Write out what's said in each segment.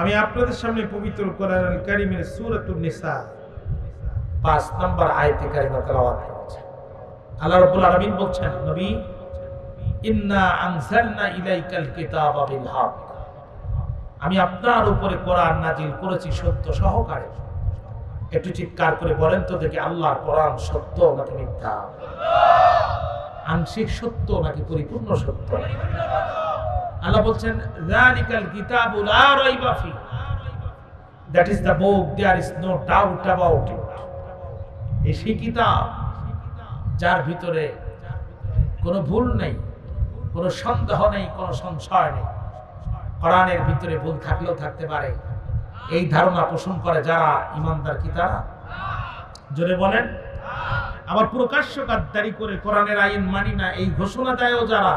আমি আপনাদের সামনে পবিত্র কোরআনুল কারীমের সূরাতুন নিসা 5 নম্বর আয়াতে কারিমা তেলাওয়াত করছি। আল্লাহ রাব্বুল আলামিন বলছেন, নবী, ইন্না আনজালনা ইলাইকাল কিতাবা বিল হক, আমি আপনার উপরে কোরআন নাজিল করেছি সত্য সহকারে। একটু চিৎকার করে বলেন তো দেখি, আল্লাহর কোরআন সত্য নাকি মিথ্যা? আংশিক সত্য নাকি পরিপূর্ণ সত্য? আল্লাহ বলছেন, যালিকাল কিতাবু লা রাইবা ফি, that is the book, there is no doubt about it। এই সেই কিতাব যার ভিতরে কোনো ভুল নেই, কোনো সন্দেহ নেই, কোনো সংশয় নেই। কোরআনের ভিতরে ভুল থাকলেও থাকতে পারে, এই ধারণা পোষণ করে যারা ঈমানদার কি তারা? জোরে বলেন। আবার প্রকাশ্য গাদ্দারি করে কোরআনের আইন মানি না, এই ঘোষণা দেয়ও যারা,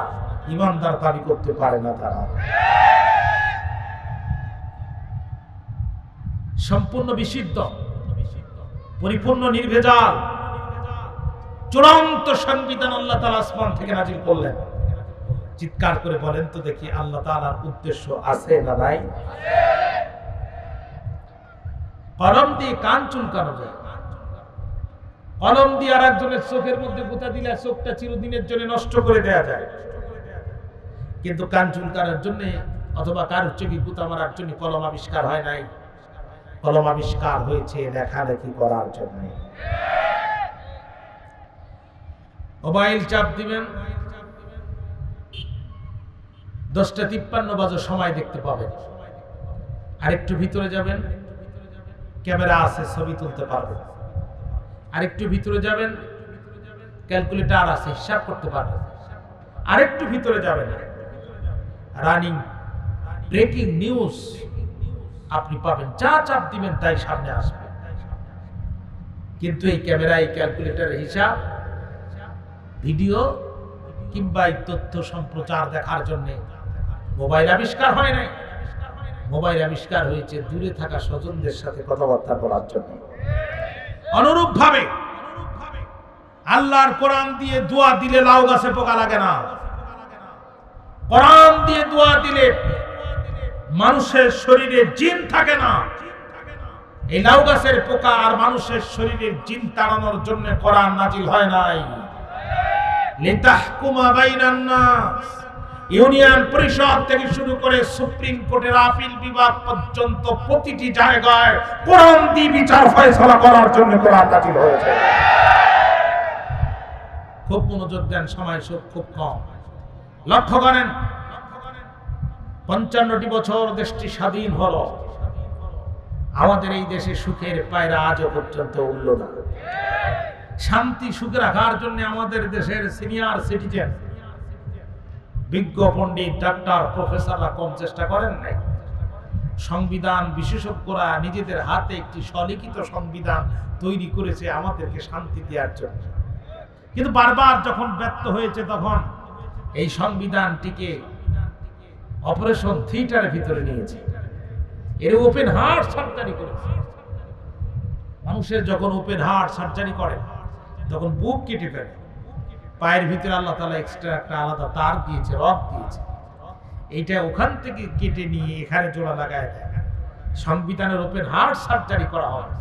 ঈমানদার দাবি করতে পারে না তারা। সম্পূর্ণ বিশুদ্ধ, পরিপূর্ণ নির্ভেজাল চূড়ান্ত সংবিধান আল্লাহ তাআলা আসমান থেকে নাজিল করলেন। চিৎকার করে বলেন তো দেখি, আল্লাহ তাআলার উদ্দেশ্য আছে না নাই? কলম দিয়ে কান চুলকানো যায়, কলম দিয়ে আর একজনের চোখের মধ্যে গুঁতা দিলে চোখটা চিরদিনের জন্য নষ্ট করে দেওয়া যায়, কিন্তু কান চুলকানোর জন্য অথবা কারোর চোখে গুঁতা মারার জন্য কলম আবিষ্কার হয় নাই। কলম আবিষ্কার হয়েছে লেখালেখি করার জন্য। মোবাইল চাপ দিবেন, 10:53 বাজে সময় দেখতে পাবেন। আরেকটু ভিতরে যাবেন, ক্যামেরা আছে, ছবি তুলতে পারবেন। আরেকটু ভিতরে যাবেন, ক্যালকুলেটর আছে, হিসাব করতে পারবেন। আরেকটু ভিতরে যাবেন, রানিং ব্রেকিং নিউজ আপনি পাবেন। যা চাপ দিবেন তাই সামনে আসবে। কিন্তু এই ক্যামেরা, এই ক্যালকুলেটরের হিসাব, ভিডিও কিংবা এই তথ্য সম্প্রচার দেখার জন্য মোবাইল আবিষ্কার হয় নাই। মোবাইল আবিষ্কার হয়েছে দূরে থাকা স্বজনদের সাথে কথাবার্তা বলার জন্য। অনুরূপ ভাবে আল্লাহর কোরআন দিয়ে দোয়া দিলে লাউ গাছে পোকা লাগে না। কোরআন দিয়ে দোয়া দিলে মানুষের শরীরে জিন থাকে না। এই লাউ গাছের পোকা আর মানুষের শরীরের জিন তাড়ানোর জন্য কোরআন নাজিল হয় নাই। লিতাহকুমা বাইনান নাস, ইউনিয়ন পরিষদ থেকে শুরু করে সুপ্রিম কোর্টের আপিল বিভাগ পর্যন্ত প্রতিটি জায়গায় কোরআন দিয়ে বিচার ফয়সালা করার জন্য কোরআন নাজিল হয়েছে। খুব মনোযোগ দেন, সময় খুব কম। লক্ষ্য করেন, 55টি বছর দেশটি স্বাধীন হলো, আমাদের এই দেশে সুখের পায়রা আজও পর্যন্ত উঠল না। শান্তি সুখে রাখার জন্য আমাদের দেশের সিনিয়র সিটিজেন, বিজ্ঞ পণ্ডিত, ডাক্তার, প্রফেসররা কম চেষ্টা করেন নাই। সংবিধান বিশেষজ্ঞরা নিজেদের হাতে একটি স্বলিখিত সংবিধান তৈরি করেছে আমাদেরকে শান্তি দেওয়ার জন্য। কিন্তু বারবার যখন ব্যর্থ হয়েছে, তখন এই সংবিধানটিকে অপারেশন থিয়েটারের ভিতরে নিয়েছে। এর ওপেন হার্ট সার্জারি করেছে। মানুষের যখন ওপেন হার্ট সার্জারি করে তখন বুক কেটে ফেলে, পায়ের ভিতরে আল্লাহ তাআলা এক্সট্রা একটা আলাদা তার দিয়েছে, রড দিয়েছে। এইটা ওখান থেকে কেটে নিয়ে এখানে জোড়া লাগায় দেয়। সংবিধানের ওপেন হার্ট সার্জারি করা হয়,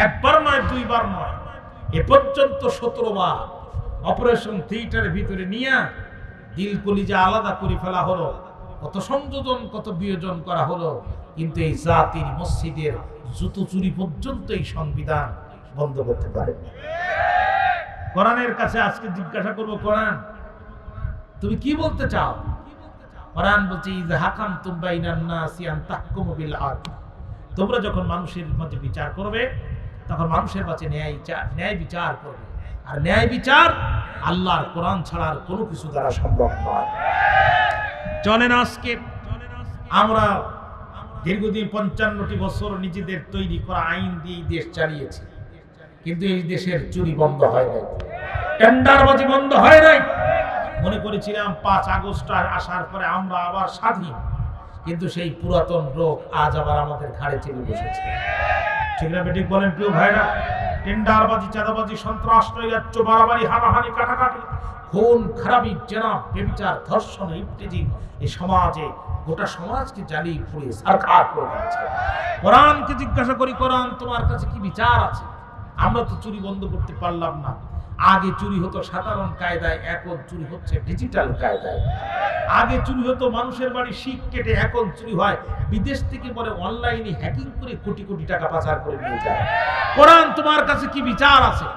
একবার নয়, দুইবার নয়, এ পর্যন্ত 17 বার অপারেশন থিয়েটারের ভিতরে নিয়ে দিল কলিজা আলাদা করে ফেলা হলো। কত সংযোজন, কত বিয়োজন করা হলো, কিন্তু এই জাতির মসজিদের জুতো চুরি পর্যন্ত এই সংবিধান বন্ধ করতে পারে। কোরআনের কাছে আজকে জিজ্ঞাসা করবো, কোরআন তুমি কি বলতে চাও? কোরআন বলছে, ইযা হাকামতুম বাইনান নাসি আন তাহকুমু বিল আদল, তোমরা যখন মানুষের মধ্যে বিচার করবে তখন মানুষের কাছে ন্যায় বিচার করবে। আর ন্যায় বিচার আল্লাহর কোরআন ছাড়া আর কোনো কিছু দ্বারা সম্ভব নয়। চলেন, আজকে আমরা দীর্ঘদিন 55টি বছর নিজেদের তৈরি করা আইন দিয়ে দেশ চালিয়েছি, কিন্তু এই দেশের চুরি বন্ধ হয় নাই, টেন্ডারবাজি বন্ধ হয় নাই। মনে করেছিলাম 5 আগস্ট আসার পরে আমরা আবার স্বাধীন, কিন্তু সেই পুরাতন রোগ আজ আবার আমাদের ঘাড়ে চেপে বসেছে। ঠিক না বেঠিক বলেন প্রিয় ভাইরা? টেন্ডারবাজি, চাঁদাবাজি, সন্ত্রাস, নৈরাজ্য, মারামারি, হানাহানি, কাটাকাটি, খুন খারাপি, জেনা, ব্যভিচার, ধর্ষণ, ইফতিজিং এই সমাজে গোটা সমাজকে জ্বালিয়ে পুড়িয়ে ছারখার করে দিচ্ছে। কোরআনকে জিজ্ঞাসা করি, কোরআন তোমার কাছে কি বিচার আছে? আমরা তো চুরি বন্ধ করতে পারলাম না। আগে চুরি হতো সাধারণ কায়দায়, এখন চুরি হচ্ছে ডিজিটাল কায়দায়। আগে চুরি হতো মানুষের বাড়ি শিক কেটে, এখন চুরি হয় বিদেশ থেকে বলে অনলাইনে হ্যাকিং করে কোটি কোটি টাকা পাচার করে নিয়ে যায়। কোরআন তোমার কাছে কি বিচার আছে?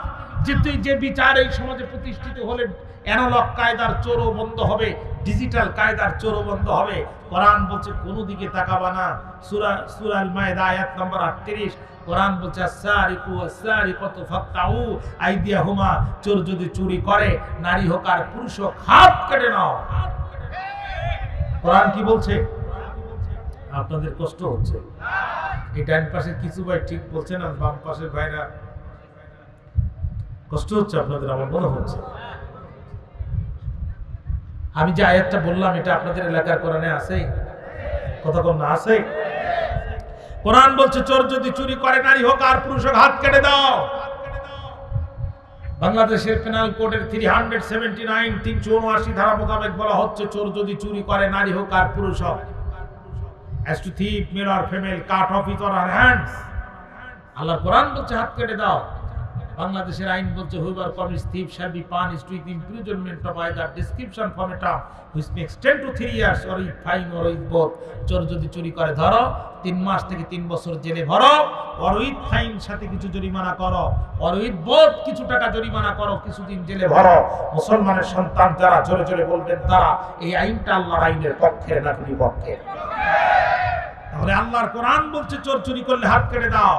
যে বিচার এই সমাজে প্রতিষ্ঠিত হলে অ্যানালগ কায়দার চোরও বন্ধ হবে, ডিজিটাল কায়দার চোরও বন্ধ হবে। কোরআন বলছে কোনো দিকে তাকাবা না। সূরা আল মায়েদা আয়াত নম্বর 38 কোরআন বলছে আস-সারিকু ওয়াস-সারিকাতু ফাকতাউ আইদিয়াহুমা, চোর যদি চুরি করে নারী হোক আর পুরুষ হোক হাত কেটে নাও। কোরআন কি বলছে? আপনাদের কষ্ট হচ্ছে? এই ডান পাশে কিছু ভাই ঠিক বলছেন আর বাম পাশের ভাইরা কষ্ট হচ্ছে আপনাদের, আমার মনে হচ্ছে। আমি যে আয়াতটা বললাম এটা আপনাদের এলাকার কোরআনে আছে? কথা কম না আছে? কোরআন বলছে চোর যদি চুরি করে নারী হোক আর পুরুষ হোক হাত কেটে দাও। বাংলাদেশের পেনাল কোডের 379 ধারা মোতাবেক বলা হচ্ছে চোর যদি চুরি করে নারী হোক আর পুরুষ হোক, as to thief male or female, cut off his or her hands। আল্লাহর কোরআন বলছে হাত কেটে দাও। বাংলাদেশের আইন বলছে whoever commits thief shall be punished with imprisonment of either description from a term which may extend to 3 years or with fine or with both। চোর যদি চুরি করে ধরো 3 মাস থেকে 3 বছর জেলে ভরো, or with fine সাথে কিছু জরিমানা করো, or with both কিছু টাকা জরিমানা করো, কিছুদিন জেলে ভরো। মুসলমানের সন্তান যারা জোরে জোরে বলবেন তারা এই আইনটা আল্লাহর আইনের পক্ষে না বিপক্ষে? তাহলে আল্লাহর কোরআন বলছে চোর চুরি করলে হাত কেটে দাও,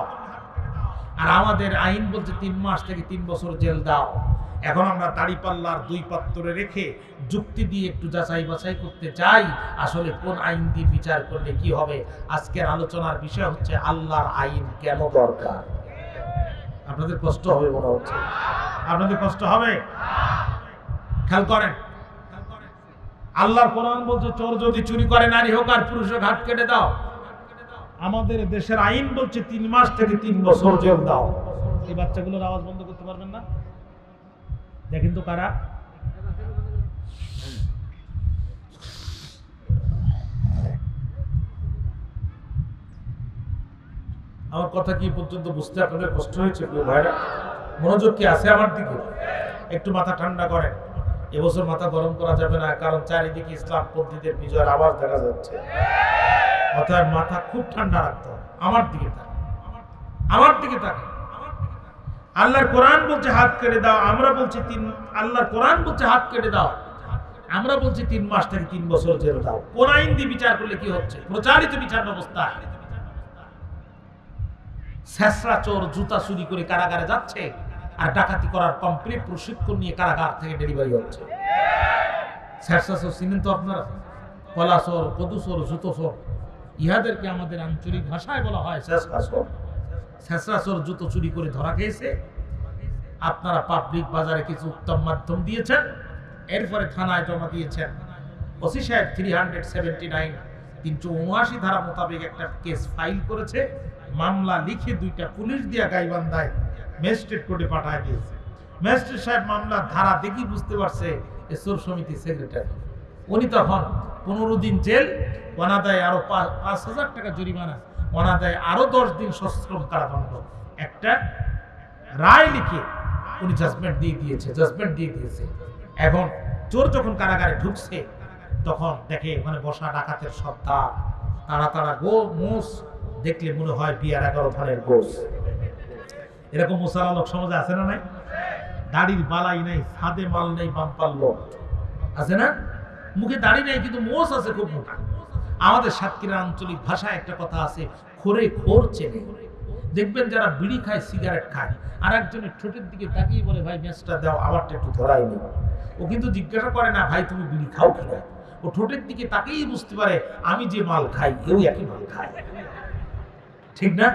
আর আমাদের আইন বলছে 3 মাস থেকে 3 বছর জেল দাও। এখন আমরা দাড়িপাল্লার 2 পাত্রে রেখে যুক্তি দিয়ে একটু যাচাই বাছাই করতে চাই আসলে কোন আইন দিয়ে বিচার করলে কি হবে। আজকের আলোচনার বিষয় হচ্ছে আল্লাহর আইন কেন দরকার। আপনাদের কষ্ট হবে মনে হচ্ছে? আপনাদের কষ্ট হবে? খেয়াল করেন, আল্লাহর কোরআন বলছে চোর যদি চুরি করে নারী হোক আর পুরুষ হোক হাত কেটে দাও। আমাদের দেশের আইন বলছে 3 মাস থেকে 3 বছর জেল দাও। এই বাচ্চাগুলোর আওয়াজ বন্ধ করতে পারবেন না? দেখেন তো কারা। আমার কথা কি পর্যন্ত বুঝতে আপনাদের কষ্ট হয়েছে? ভাইরা মনোযোগ কি আছে আমার দিকে? একটু মাথা ঠান্ডা করেন। এবছর মাথা গরম করা যাবে না, কারণ চারিদিকে ইসলামপন্থীদের বিজয়ের আওয়াজ দেখা যাচ্ছে। অর্থাৎ মাথা খুব ঠান্ডা রাখতে হবে। আমার দিকে তাকান, আমার দিকে তাকান। আল্লাহর কোরআন বলছে হাত কেটে দাও, আমরা বলছি আল্লাহর কোরআন বলছে হাত কেটে দাও, আমরা বলছি 3 মাস থেকে 3 বছর জেল দাও। কোন আইন দিয়ে বিচার করলে কি হচ্ছে? প্রচারিত বিচার ব্যবস্থা। ছেঁচড়া চোর জুতা চুরি করে কারাগারে যাচ্ছে, আর ডাকাতি করার কমপ্লিট প্রশিক্ষণ নিয়ে কারাগার থেকে ডেলিভারি হচ্ছে। ছেঁচড়া চোর চিনেন তো আপনারা? কলা চোর, কদু চোর, জুতো চোর, ইহাদেরকে আমাদের আঞ্চলিক ভাষায় বলা হয় ছেঁচড়া চোর। ছেঁচড়া চোর জুতো চুরি করে ধরা খেয়েছে। আপনারা পাবলিক বাজারে কিছু উত্তম মাধ্যম দিয়েছেন, এরপরে থানায় জমা দিয়েছেন। ওসি সাহেব 379 ধারা মোতাবেক একটা কেস ফাইল করেছে, মামলা লিখে 2টা পুলিশ দিয়া গাইবান্ধায় ম্যাজিস্ট্রেট কোর্টে পাঠায় দিয়েছে। ম্যাজিস্ট্রেট সাহেব মামলার ধারা দেখি বুঝতে পারছে এ চোর সমিতির সেক্রেটারি। উনি তখন 15 দিন জেল, অনাদায়ে আরো 5,000 টাকা জরিমানা, অনাদায়ে আরো 10 দিন সশ্রম কারাদণ্ড, একটা রায় লিখে উনি জাজমেন্ট দিয়ে দিয়েছে। এখন চোর যখন কারাগারে ঢুকছে তখন দেখে ওখানে বসা ডাকাতের সর্দার, তারা মোষ দেখলে মনে হয় বিয়ার 11 ধানের গোস। এরকম মুসালা লোক সমাজে আছে না নাই? দাড়ির বালাই নাই, সাদে মাল নেই, বাম্পার লোক আছে না? মুখে দাড়ি নেই কিন্তু মোষ আছে খুব মোটা। আমাদের সাতক্ষীরা আঞ্চলিক ভাষায় একটা কথা আছে, খোরে খোর চেনে। দেখবেন যারা বিড়ি খায়, সিগারেট খায়, আর একজনের ঠোঁটের দিকে তাকিয়ে বলে ভাই ম্যাচটা দাও, আমারটা একটু ধরাই নেই। ও কিন্তু জিজ্ঞাসা করে না ভাই তুমি বিড়ি খাও কিনা। ও ঠোঁটের দিকে তাকিয়েই বুঝতে পারে আমি যে মাল খাই এও একই মাল খায়। ঠিক না?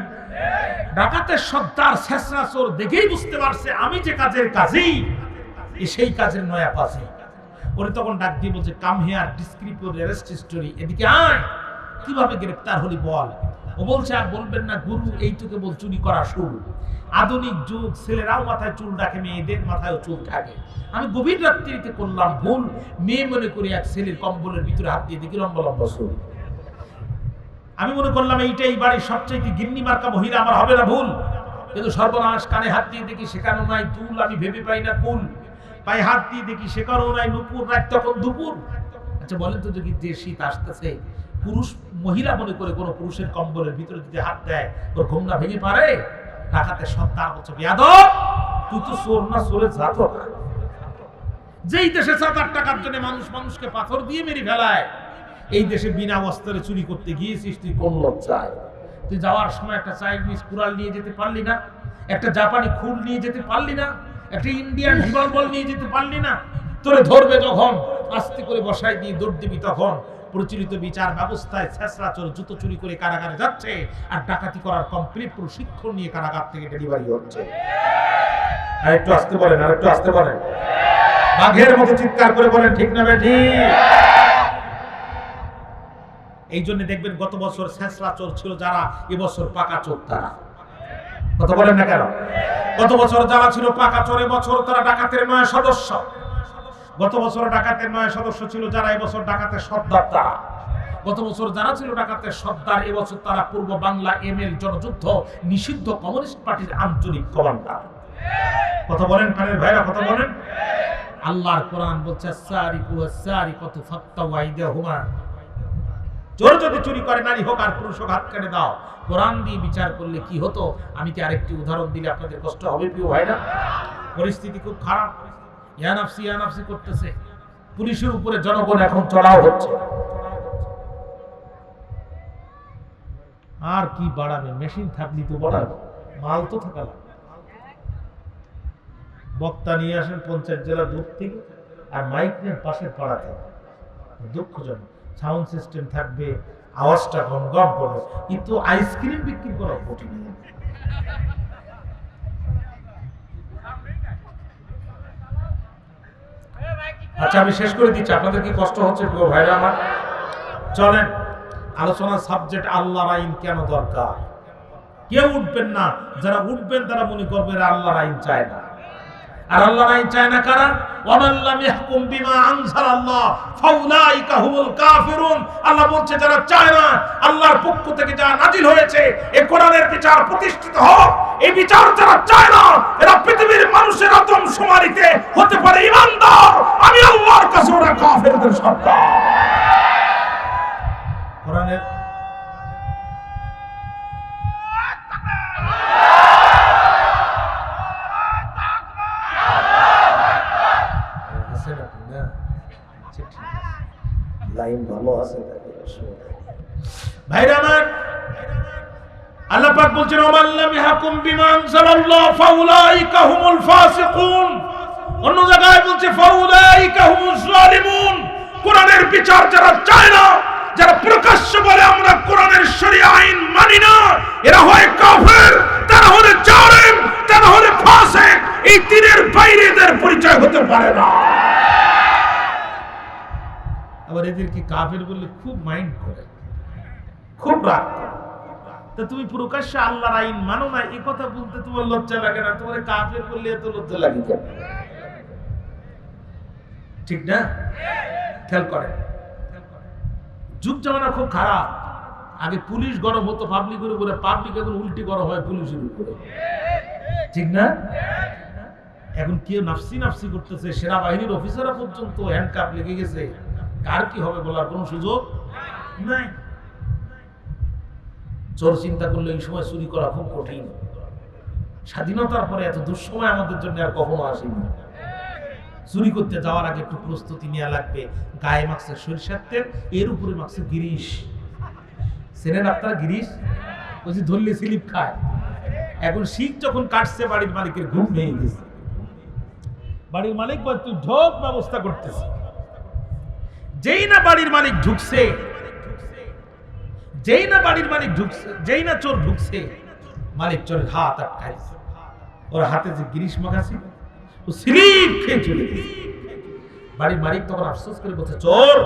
ডাকাতের সর্দার ছেঁচড়া চোর দেখেই বুঝতে পারছে আমি যে কাজের কাজেই সেই কাজের নয়া পাশে। ওরে তখন ডাক দিয়ে বলছে come here, describe your arrest history, এদিকে আয়, কিভাবে গ্রেফতার হলি বল। ও বলছে আর বলবেন না গুরু, এইটুকু বল চুরি করা শুরু। আধুনিক যুগ, ছেলেরাও মাথায় চুল রাখে, মেয়েদের মাথায়ও চুল থাকে। আমি গভীর রাত্রিতে করলাম ভুল, মেয়ে মনে করি এক ছেলের কম্বলের ভিতরে হাত দিয়ে দেখি লম্বা লম্বা চুল। আমি মনে করলাম এইটাই বাড়ির সবচেয়ে গিন্নি মার্কা মহিলা, আমার হবে না ভুল। কিন্তু সর্বনাশ, কানে হাত দিয়ে দেখি সেখানেও নাই তুল, আমি ভেবে পাই না কুল। পায়ে হাত দিয়ে দেখি সেখানেও নাই নুপুর, রাত তখন দুপুর। আচ্ছা বলেন তো, যদি যে শীত আসতেছে, পুরুষ মহিলা মনে করে কোনো পুরুষের কম্বলের ভিতরে যদি হাত দেয়, ওর ঘুম না ভেঙে পারে? ডাকাতের সত্তা বলছে, বেয়াদব, তুই তো চোর না, চোরের জাত না। যেই দেশে 7-8 টাকার জন্য মানুষ মানুষকে পাথর দিয়ে মেরে ফেলায়, এই দেশে বিনা অস্ত্রে চুরি করতে গিয়েছিস তুই কোন লজ্জায়? তুই যাওয়ার সময় একটা চাইনিজ কুড়াল নিয়ে যেতে পারলি না? একটা জাপানি খুর নিয়ে যেতে পারলি না? একটা ইন্ডিয়ান রিভলভার নিয়ে যেতে পারলি না? তোরে ধরবে যখন, আস্তে করে বসায় দিয়ে দৌড় দিবি তখন। প্রচলিত বিচার ব্যবস্থায় ছেঁচড়া চোর জুতো চুরি করে কারাগারে যাচ্ছে, আর ডাকাতি করার কমপ্লিট প্রশিক্ষণ নিয়ে কারাগার থেকে ডেলিভারি হচ্ছে। আর একটু আসতে বলেন, আর একটু আসতে বলেন, বাঘের মতো চিৎকার করে বলেন, ঠিক না বেঠি? এই জন্য দেখবেন গত বছর ছেঁচড়া চোর ছিল যারা, এবছর পাকা চোর তারা। কথা বলেন না কেন? গত বছর যারা ছিল পাকা চোর, এবছর তারা ডাকাতের 9 সদস্য। গত বছর ডাকাতের 9 সদস্য ছিল যারা, এবছর ডাকাতের সর্দার তারা। গত বছর যারা ছিল ডাকাতের সর্দার, এবছর তারা পূর্ব বাংলা এমএল জনযুদ্ধ নিষিদ্ধ কমিউনিস্ট পার্টির আঞ্চলিক কমান্ডার। কথা বলেন কানের ভাইরা, কথা বলেন। আল্লাহর কোরআন বলছে, সারিকু সারিকাতু ফাক্তাউ আইদাহুমা, চোর যদি চুরি করে, নারী হোক আর পুরুষ হোক, হাত কেটে দাও। কোরআন দিয়ে বিচার করলে কি হতো? আমি কি আরেকটি উদাহরণ দিলে আপনাদের কষ্ট হবে প্রিয় ভাইরা? পরিস্থিতি খুব খারাপ, ইয়া নাফসি করতেছে। পুলিশের উপরে জনগণ এখন চড়াও হচ্ছে। আর কি বাড়াবে? মেশিন থাকলি তো বাড়াবে, মাল তো থাকা লাগবে। বক্তা নিয়ে আসেন 50 জেলা দূর থেকে, আর মাইক নিয়ে পাশের পাড়া থেকে। দুঃখজনক। সাউন্ড সিস্টেম থাকবে, আওয়াজটা গমগম করবে, কিন্তু আইসক্রিম বিক্রি করা কঠিন। আচ্ছা আমি শেষ করে দিচ্ছি, আপনাদের কি কষ্ট হচ্ছে প্রিয় ভাইরা আমার? চলেন, আলোচনার সাবজেক্ট আল্লাহর আইন কেন দরকার। কেউ উঠবেন না, যারা উঠবেন তারা মনে করবেন আল্লাহর আইন চায় না। আর আল্লাহর আইন চায় না কারা? ওয়ামান লাম ইয়াহকুম বিমা আনজালাল্লাহ ফাউলাইকা হুমুল কাফিরুন। আল্লাহ বলছে যারা চায় না আল্লাহর পক্ষ থেকে যা নাজিল হয়েছে, এই কোরআনের বিচার প্রতিষ্ঠিত হোক, এই বিচার যারা চায় না, এরা পৃথিবীর মানুষের আদম শুমারিতে হতে পারে ঈমানদার, আমি আল্লাহর কাছে ওরা কাফেরদের সরকার। কোরআনের লাইন ভালো আছে ভাইরা আমার। আল্লাহ পাক বলছেন, ওয়ামান লাম ইয়াহকুম বিমা আনজালাল্লাহ ফাউলাইকা হুমুল ফাসিকুন। অন্য জায়গায় বলছে ফাউলাইকা হুমুজ জালিমুন। কোরআনের বিচার যারা চায় না, যারা প্রকাশ্য বলে আমরা কোরআনের শরীয়ত আইন মানি না, এরা হয় কাফের, তারা হলে জালিম, তারা হলে ফাসিক। এই তিনের বাইরে এদের পরিচয় হতে পারে না। আবার এদেরকে কাফের বললে খুব মাইন্ড করে, খুব রাগ করে। তা তুমি প্রকাশ্যে আল্লাহর আইন মানো না, এই কথা বলতে তোমার লজ্জা লাগে না? তোমার কাফের বললে এত লজ্জা লাগে কেন? ঠিক না? খেয়াল করে, যুগ জামানা খুব খারাপ। আগে পুলিশ গরম হতো পাবলিকের উপরে, পাবলিক এখন উল্টি গরম হয় পুলিশের উপরে, ঠিক না? এখন কেউ নাফসি নাফসি করতেছে, সেনাবাহিনীর অফিসাররা পর্যন্ত হ্যান্ডকাপ লেগে গেছে। কার কি হবে বলার কোনো সুযোগ নাই। চোর চিন্তা করলে এই সময় চুরি করা খুব কঠিন। স্বাধীনতার পরে এত দুঃসময় আমাদের জন্য আর কখনো আসেনি। চুরি করতে যাওয়ার আগে একটু প্রস্তুতি নেওয়া লাগবে। গায়ে মাখছে সরিষার তেল, এর উপরে মাখছে গিরিশ। চেনেন আপনারা গিরিশ? ওই যে ধরলে স্লিপ খায়। এখন শীত যখন কাটছে, বাড়ির মালিকের ঘুম ভেঙে গেছে। বাড়ির মালিক বলতে ঢোক ব্যবস্থা করতেছে। যেই না বাড়ির মালিক ঢুকছে, যেই না বাড়ির মালিক ঢুকছে, যেই না চোর ঢুকছে, মালিক চোরের হাত আটকাইছে। ওর হাতে যে গিরিশ মাখাছি, ও স্লিপ খেয়ে চলে গেছে। বাড়ির মালিক তখন আফসোস করে বলছে, চোর,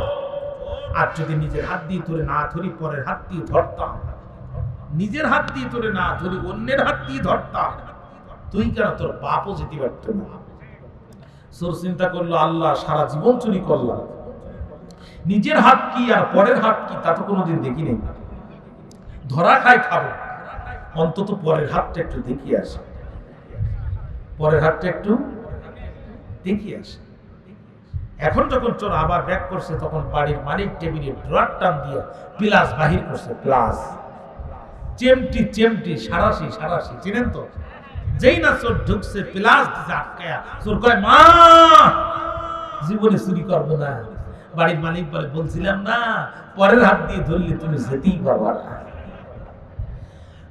আর যদি নিজের হাত দিয়ে ধরে না ধরি, পরের হাত দিয়ে ধরতাম। নিজের হাত দিয়ে ধরে না ধরি, অন্যের হাত দিয়ে ধরতাম, তুই কেন, তোর বাপও যেতে পারত না। চোর চিন্তা করলো, আল্লাহ, সারা জীবন চুরি করলাম, নিজের হাত কি আর পরের হাত কি তা তো কোনোদিন দেখি নেই। ধরা খাই খাবো, অন্তত পরের হাতটা একটু দেখিয়ে আসে, পরের হাতটা একটু দেখিয়ে আসে। এখন যখন চোর আবার ব্যাক করছে, তখন বাড়ির মালিক টেবিলে ড্রয়ার টান দিয়ে প্লাস বাহির করছে, প্লাস চেমটি চেমটি সারাশি সারাশি, চিনেন তো? যেই না চোর ঢুকছে, প্লাস দিছে আটকায়া, চোর কয় মা জীবনে চুরি করবো না। বাড়ির মালিক বলে বলছিলাম না পরের হাত দিয়ে ধরলে তুমি যেতেই পারবা না।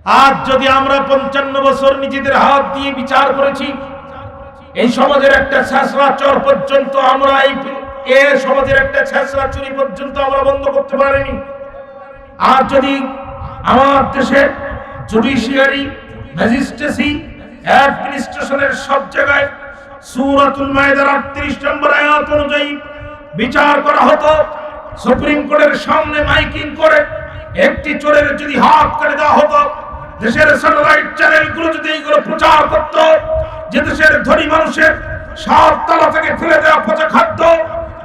আজ যদি আমরা 55 বছর নিজেদের হাত দিয়ে বিচার করেছি, এই সমাজের একটা ছেঁচড়া চোর পর্যন্ত আমরা এই সমাজের একটা ছেঁচড়া চুরি পর্যন্ত আমরা বন্ধ করতে পারিনি। আর যদি আমার দেশের জুডিশিয়ারি, ম্যাজিস্ট্রেসি, অ্যাডমিনিস্ট্রেশনের সব জায়গায় সূরাতুল মায়েদার 38 নম্বর আয়াত অনুযায়ী বিচার করা হতো, সুপ্রিম কোর্টের সামনে মাইকিং করে একটি চোরের যদি হাত কেটে দেওয়া হতো, দেশের স্যাটেলাইট চ্যানেলগুলো যদি এইগুলো প্রচার করত যে দেশের ধনী মানুষের সব তলা থেকে ফেলে দেওয়া পচা খাদ্য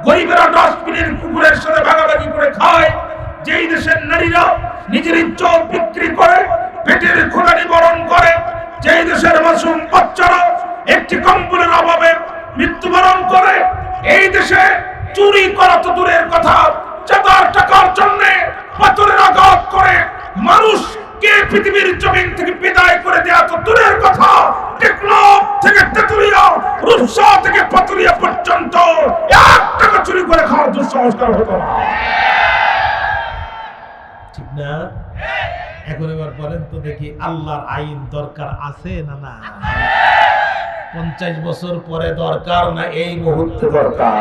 গরিবেরা ডাস্টবিনের কুকুরের সাথে ভাগাভাগি করে খায়, যেই দেশের নারীরা নিজের ইজ্জত বিক্রি করে পেটের ক্ষুধা নিবারণ করে, যেই দেশের মাসুম বাচ্চারা একটি কম্বলের অভাবে মৃত্যুবরণ করে, এই দেশে চুরি করা তো দূরের কথা, চাঁদার টাকার জন্য পাথরের আঘাত করে মানুষকে পৃথিবীর জমিন থেকে বিদায় করে দেওয়া তো দূরের কথা, টেকনাফ থেকে তেতুলিয়া, রূপসা থেকে পাতুলিয়া পর্যন্ত 1 টাকা চুরি করে খাওয়ার দুঃসংস্কার হতো না, ঠিক না? এখন এবার বলেন তো দেখি, আল্লাহর আইন দরকার আছে না না? 50 বছর পরে দরকার না এই মুহূর্তে দরকার?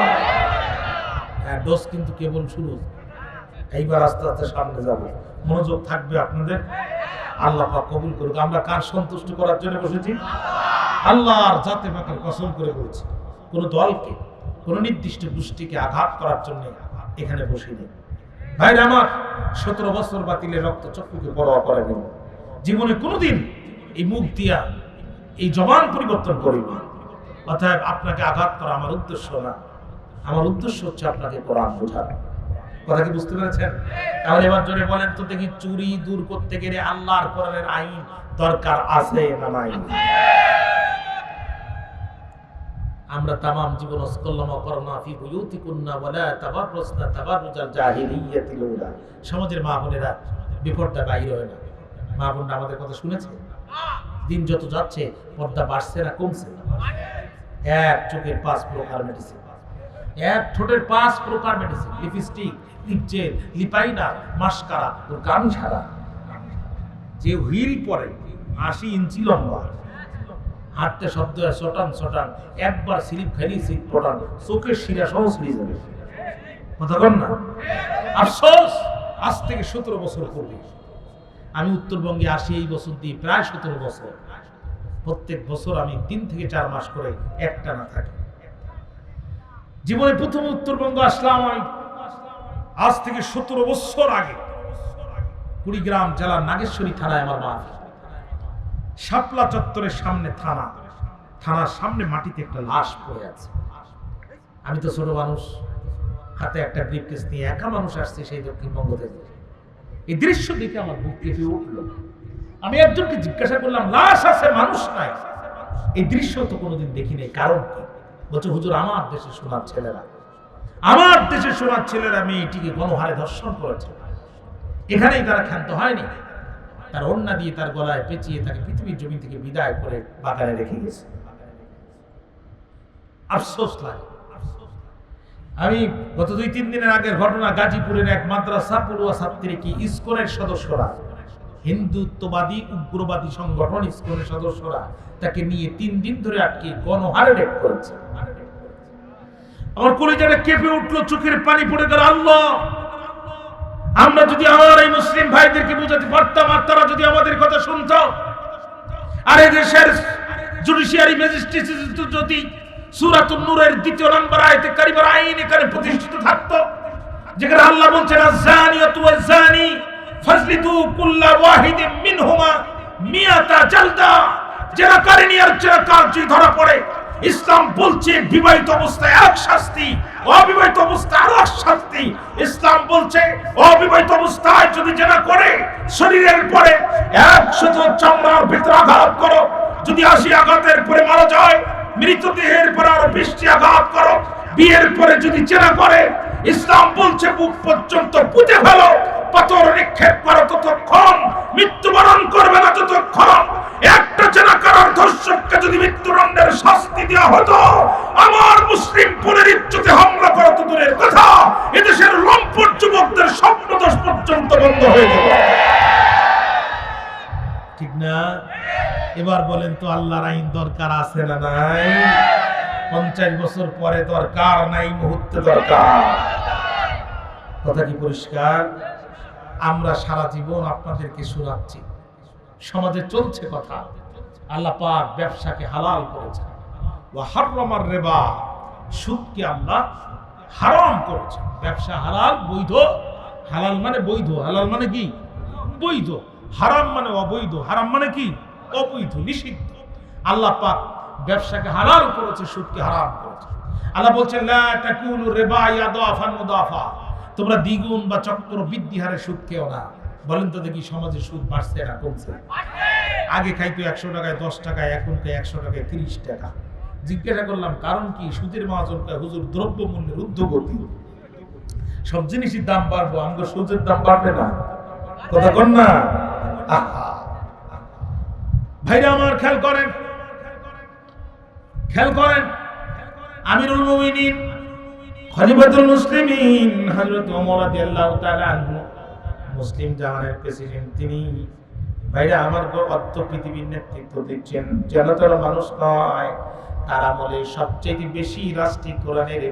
ডোজ কিন্তু কেবল শুরু, এইবার আস্তে আস্তে সামনে যাবে। মনোযোগ থাকবে আপনাদের, আল্লাহ পাক কবুল করুক। আমরা কার সন্তুষ্ট করার জন্য বসেছি? আল্লাহর জাতে পাকের কসম করে বলছি, কোন দলকে, কোন নির্দিষ্ট গোষ্ঠীকে আঘাত করার জন্য এখানে বসিনি। ভাইরা আমার, 17 বছর বাতিলের রক্ত চক্ষুকে পরোয়া করেনি, জীবনে কোনোদিন এই মুখ দিয়া এই জবান পরিবর্তন করিনি। অতএব আপনাকে আঘাত করা আমার উদ্দেশ্য না, আমার উদ্দেশ্য হচ্ছে আপনাকে কোরআন বোঝানো। কথা কি বুঝতে পেরেছেন? তাহলে এবার জোরে বলেন তো দেখি, চুরি দূর করতে গেলে আল্লাহর কোরআনের আইন দরকার আছে না নাই? আমরা তামাম জীবন অস্কল্লামা করনা ফি বুয়ুতিকুন্না ওয়ালা তাবাররাসনা তাবাররুজাল জাহিলিয়াতিল উলা। সমাজের মা বোনেরা বেপরদা বাইরে হয় না। মা বোনরা আমাদের কথা শুনেছে? দিন যত যাচ্ছে পর্দা বাড়ছে না কমছে? এক চোখের 5 প্রকার মেডিসিন, এক ঠোঁটের 5 প্রকার মেডিসিন, লিপস্টিক, লিপজেল, লিপাইনার, মাস্কারা, ওর কান ছাড়া। যে হুইল পরে 80 ইঞ্চি লম্বা, হাঁটতে শব্দ হয় ছটান ছটান, একবার স্লিপ খাইলি স্লিপ পটান, চোখের শিরা সহ ছিঁড়ে যাবে। কথা বল না? আফসোস, আজ থেকে 17 বছর পূর্বে আমি উত্তরবঙ্গে আসি, এই বছর দিয়ে প্রায় 17 বছর। প্রত্যেক বছর আমি 3 থেকে 4 মাস করে একটানা থাকি। জীবনে প্রথম উত্তরবঙ্গ আসলাম আমি আজ থেকে 17 বছর আগে। কুড়িগ্রাম জেলার নাগেশ্বরী থানায় আমার মা। শাপলা চত্বরের সামনে থানা, থানার সামনে মাটিতে একটা লাশ পড়ে আছে। আমি তো ছোট মানুষ, হাতে একটা ব্রিফকেস নিয়ে একা মানুষ আসছে সেই দক্ষিণবঙ্গ থেকে। এই দৃশ্য দেখে আমার বুক কেঁপে উঠল। আমি একজনকে জিজ্ঞাসা করলাম, লাশ আছে মানুষ নাই, এই দৃশ্য তো কোনোদিন দেখি নাই, কারণ কি? বলছে, হুজুর আমার দেশে সোনার ছেলেরা, আমার দেশে সোনার ছেলেরা মেয়েটিকে গণহারে ধর্ষণ করেছে, এখানেই তারা ক্ষান্ত হয়নি, তার ওড়না দিয়ে তার গলায় পেঁচিয়ে তাকে পৃথিবীর জমি থেকে বিদায় করে বাগানে রেখে গেছে। আফসোস লাগে। আমি গত 2-3 দিনের আগের ঘটনা, গাজীপুরের এক মাদ্রাসা পড়ুয়া ছাত্রী কি ইসকনের সদস্যরা, হিন্দুত্ববাদী উগ্রবাদী সংগঠন ইসকনের সদস্যরা তাকে নিয়ে 3 দিন ধরে আটকে গণহারে রেপ করেছে। আমার কলিজাটা কেঁপে উঠলো, চোখের পানি পড়ে গেল। আল্লাহ, আমরা যদি আমার এই মুসলিম ভাইদেরকে বোঝাতে পারতাম, আর তারা যদি আমাদের কথা শুনত, আর এই দেশের জুডিশিয়ারি ম্যাজিস্ট্রেসি যদি সূরাতুন নূরের 2 নম্বর আয়াতে কারিমার আইন এখানে প্রতিষ্ঠিত থাকতো, যেখানে আল্লাহ বলছেন, আয-যানিয়াতু ওয়াজ-যানি ফাজলিদু কুল্লা ওয়াহিদিন মিনহুমা মিয়াতা জালদা। যারা কারিনী আর যারা কারজি ধরা পড়ে ইসলাম বলছে বিবাহিত অবস্থায় এক শাস্তি, অবিবাহিত অবস্থায় আরো এক শাস্তি। ইসলাম বলছে অবিবাহিত অবস্থায় যদি জেনা করে শরীরের পরে 100 চামড়ার ভিতরে আঘাত করো, যদি 80 আঘাতের পরে মারা যায় মৃতদেহের পরে আরো 20টি আঘাত করো। বিয়ের পরে যদি জেনা করে ইসলাম বলছে বুক পর্যন্ত পুঁতে ফেলো, পাথর নিক্ষেপ করো ততক্ষণ, মৃত্যুবরণ করবে না যতক্ষণ। একটা জেনাকারীর ধর্ষককে যদি মৃত্যুদণ্ডের শাস্তি দেওয়া হতো, আমার মুসলিম বোনের ইজ্জতে হামলা করা তো দূরের কথা, এদেশের লম্পট যুবকদের স্বপ্নদোষ পর্যন্ত বন্ধ হয়ে যাবে। ঠিক না? এবার বলেন তো আল্লাহর আইন দরকার আছে না নাই? 50 বছর পরে দরকার নাই, মুহূর্তে দরকার। কথা কি পরিষ্কার? আমরা সারা জীবন আপনাদেরকে শোনাচ্ছি, সমাজে চলছে কথা। আল্লাহ পাক ব্যবসাকে হালাল করেছেন, ওয়া হারামার রিবা, সুদকে আল্লাহ হারাম করেছেন। ব্যবসা হালাল, বৈধ। হালাল মানে বৈধ, হালাল মানে কি? বৈধ। হারাম মানে অবৈধ, হারাম মানে কি? অবৈধ, নিষিদ্ধ। আল্লাহ পাক ব্যবসাকে হালাল করেছে, সুদকে হারাম করেছে। আল্লাহ বলছেন লা তাকুলু রিবা ইয়াদাফান মুদাফা, তোমরা দ্বিগুণ বা চক্রবৃদ্ধি হারে সুদ খেও না। বলেন তো দেখি সমাজে সুদ বাড়ছে না কমছে? আগে খাইতো 100 টাকায় 10 টাকায়, এখন খাই 100 টাকায় 30 টাকা। জিজ্ঞাসা করলাম কারণ কি? সুদের মহাজন কয় হুজুর দ্রব্য মূল্যের ঊর্ধ্বগতি, সব জিনিসের দাম বাড়বো, আমাদের সুদের দাম বাড়বে না। কথা কন না? ভাইরা আমার খেয়াল করেন, খেয়াল করেন। আমিরুল মুমিনিন খলিফাতুল মুসলিমিন হযরত ওমর রাদিয়াল্লাহু তাআলা আনহু, মুসলিম জাহানের প্রেসিডেন্ট তিনি। ভাইরা আমার অর্থ পৃথিবীর নেতৃত্ব দিচ্ছেন, যেন তারা মানুষ নয়, তার আমলে সবচেয়ে বেশি রাষ্ট্রীয় কোরআনের